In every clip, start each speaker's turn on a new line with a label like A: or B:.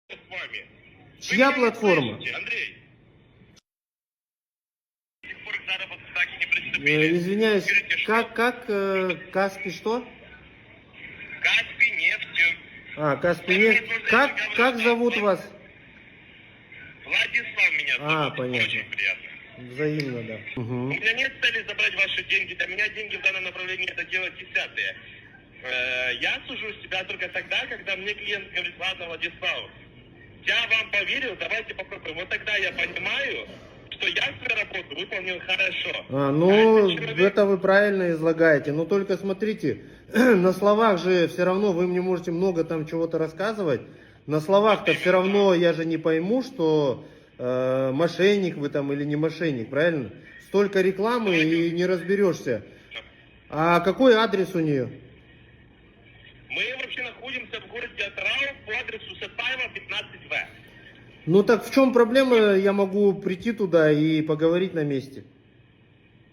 A: с вами.
B: Чья
A: Вы меня не
B: платформа?
A: слышите, Андрей. До сих пор к заработку так и не приступили.
B: Извиняюсь,
A: Скажите, что?
B: Каспий что?
A: Каспий нефть.
B: Каспий нефть. Как зовут вас?
A: Владислав меня зовут.
B: Понятно.
A: Очень приятно.
B: Взаимно, да.
A: У меня нет цели забрать ваши деньги. Для меня деньги в данном направлении это дело десятое. Я сужу себя только тогда, когда мне клиент говорит: ладно, Владислав, я вам поверил, давайте попробуем. Вот тогда я понимаю, что я свою работу выполнил хорошо.
B: Это вы правильно излагаете. Но только смотрите, на словах же все равно вы мне можете много там чего-то рассказывать. На словах-то все равно я же не пойму, что мошенник вы там или не мошенник, правильно? Столько рекламы и не разберешься. А какой адрес у нее?
A: Мы вообще находимся в городе Атырау по адресу Сатпаева, 15В.
B: Ну так в чем проблема? Я могу прийти туда и поговорить на месте.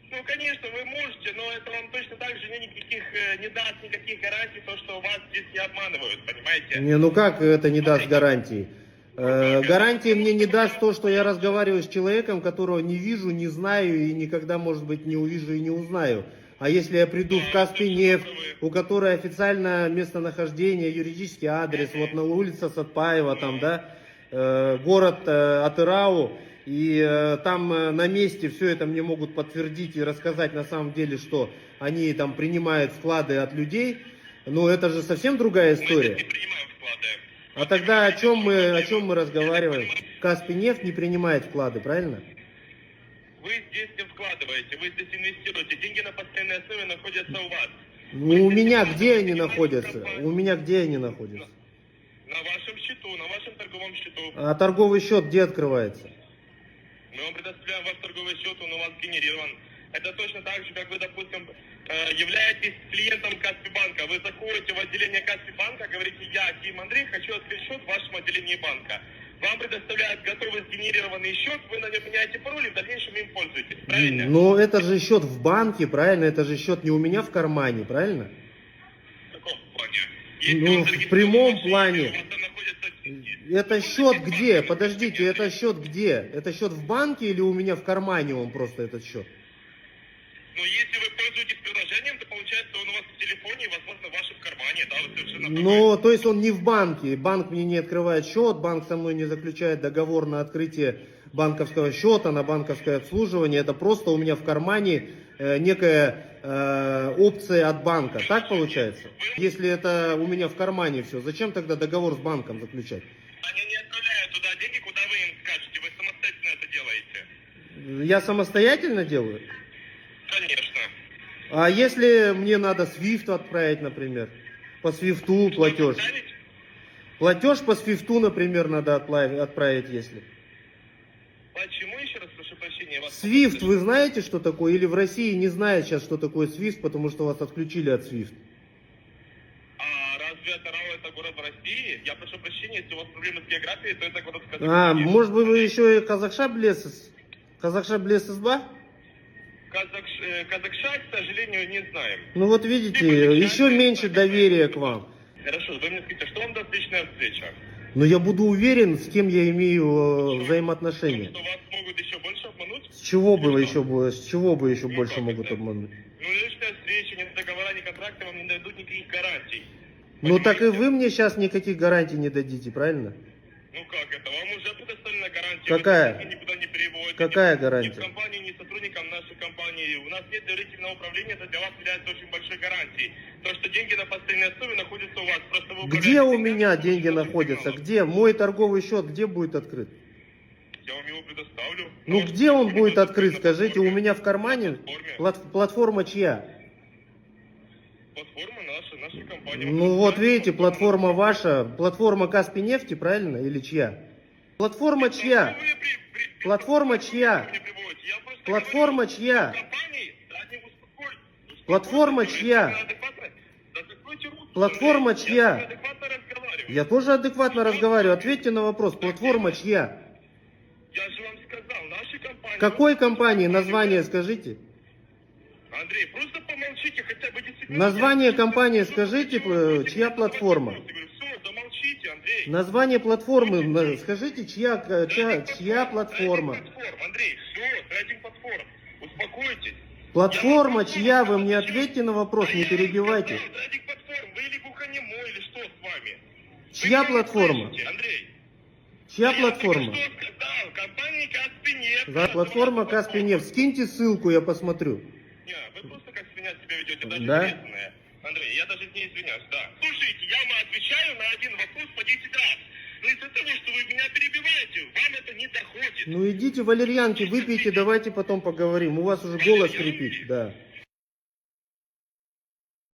A: Ну, конечно, вы можете, но это вам точно так же не даст никаких гарантий, то, что вас здесь не обманывают, понимаете?
B: Ну как это не даст гарантии? Гарантии мне не даст то, что я разговариваю с человеком, которого не вижу, не знаю и никогда, может быть, не увижу и не узнаю. А если я приду в Каспий нефть, у которой официально местонахождение, юридический адрес, вот на улице Сатпаева, там, да, город Атырау, и там на месте все это мне могут подтвердить и рассказать на самом деле, что они там принимают вклады от людей, ну это же совсем другая история.
A: Мы не принимаем вклады.
B: А тогда о чем мы разговариваем? Каспий нефть не принимает вклады, правильно?
A: Вы здесь не вкладываете, вы здесь инвестируете. Деньги на постоянной основе находятся у вас.
B: Ну, у меня где они находятся? У меня где они находятся?
A: На вашем счету, на вашем торговом счету.
B: А торговый счет где открывается?
A: Мы вам предоставляем ваш торговый счет, он у вас генерирован. Это точно так же, как вы, допустим, являетесь клиентом Каспийбанка. Вы заходите в отделение Каспийбанка, говорите: я, Ким Андрей, хочу открыть счет в вашем отделении банка. Вам предоставляют готовый сгенерированный счет, вы на нем меняете пароль и в дальнейшем им пользуетесь, правильно?
B: Но это же счет в банке, правильно? Это же счет не у меня в кармане, правильно?
A: В каком плане?
B: В прямом плане. Это счет где? Подождите, это счет где? Это счет в банке или у меня в кармане он просто этот счет?
A: Но если вы пользуетесь приложением, то получается он у вас в телефоне и, возможно, в вашем кармане, да, вы совершенно правы.
B: Ну, то есть он не в банке. Банк мне не открывает счет, банк со мной не заключает договор на открытие банковского счета, на банковское обслуживание. Это просто у меня в кармане некая опция от банка. Так получается? Если это у меня в кармане все, зачем тогда договор с банком заключать?
A: Они не отправляют туда деньги, куда вы им скажете, вы самостоятельно это делаете.
B: Я самостоятельно делаю?
A: Конечно.
B: А если мне надо SWIFT отправить, например? По SWIFT платеж. Платеж по SWIFT, например, надо отправить, если.
A: Почему, еще раз прошу прощения?
B: SWIFT, вы знаете, что такое? Или в России не знают сейчас, что такое SWIFT, потому что вас отключили от SWIFT?
A: А разве Атырау это город в России? Я прошу прощения, если у вас проблемы с географией, то это город в Казахстане.
B: Может быть, вы еще и Казахша-Блес-Изба?
A: Казахша, к сожалению, не знаем.
B: Ну вот видите, еще меньше доверия к вам.
A: Хорошо, вы мне скажите, что вам даст личная встреча?
B: Но я буду уверен, с кем я имею взаимоотношения.
A: Что вас могут еще больше обмануть?
B: С чего бы еще больше могут обмануть?
A: Ну, личная встреча, ни договора, ни контракты вам не дадут никаких гарантий.
B: Ну так и вы мне сейчас никаких гарантий не дадите, правильно?
A: Ну как это? Вам уже предоставлена гарантия.
B: Какая?
A: Вы никуда не переводите.
B: Какая
A: Ни
B: гарантия?
A: в компании, ни сотрудникам нашей компании. У нас нет доверительного управления, это для вас является очень большой гарантией. То, что деньги на постоянной основе находятся у вас. Просто вы
B: Где у
A: управляете
B: меня
A: деньгами,
B: деньги
A: чтобы
B: находятся?
A: сигналов.
B: Где? Мой торговый счет где будет открыт?
A: Я вам его предоставлю.
B: Ну
A: На
B: где он
A: вашем
B: будет
A: телефоне,
B: открыт,
A: на
B: скажите? У
A: платформе.
B: меня в кармане? Платформа чья?
A: Платформа нашей компании.
B: Ну вот видите, платформа ваша, платформа Каспий нефти, правильно? Или чья? Платформа чья? Платформа чья? Платформа чья? Платформа чья? Платформа чья? Я тоже адекватно разговариваю. Ответьте на вопрос. Платформа чья?
A: Я же вам сказал, нашей компании.
B: Какой компании? Название скажите.
A: Андрей, просто помолчите хотя бы 10 минут.
B: Название компании скажите, чья платформа?
A: Все, замолчите, Андрей.
B: Название платформы, скажите, чья платформа?
A: Андрей, все, трейдинг платформ. Успокойтесь.
B: Платформа чья? Вы мне ответьте на вопрос, не перебивайте.
A: Трейдинг платформ, вы или глухонемой, или что с вами?
B: Чья
A: Вы меня не
B: платформа?
A: слышите, Андрей.
B: Чья
A: Я
B: платформа?
A: только что сказал, компания Каспинефть.
B: За платформа Каспинефть. Скиньте ссылку, я посмотрю.
A: Не, вы просто как свинья себя ведете, даже
B: Да?
A: интересное. Андрей, я даже не извиняюсь, да. Слушайте, я вам отвечаю на один вопрос по 10 раз. Но из-за того, что вы меня перебиваете, вам это не доходит.
B: Ну идите валерьянки, выпейте, давайте потом поговорим. У вас уже голос хрипит, да.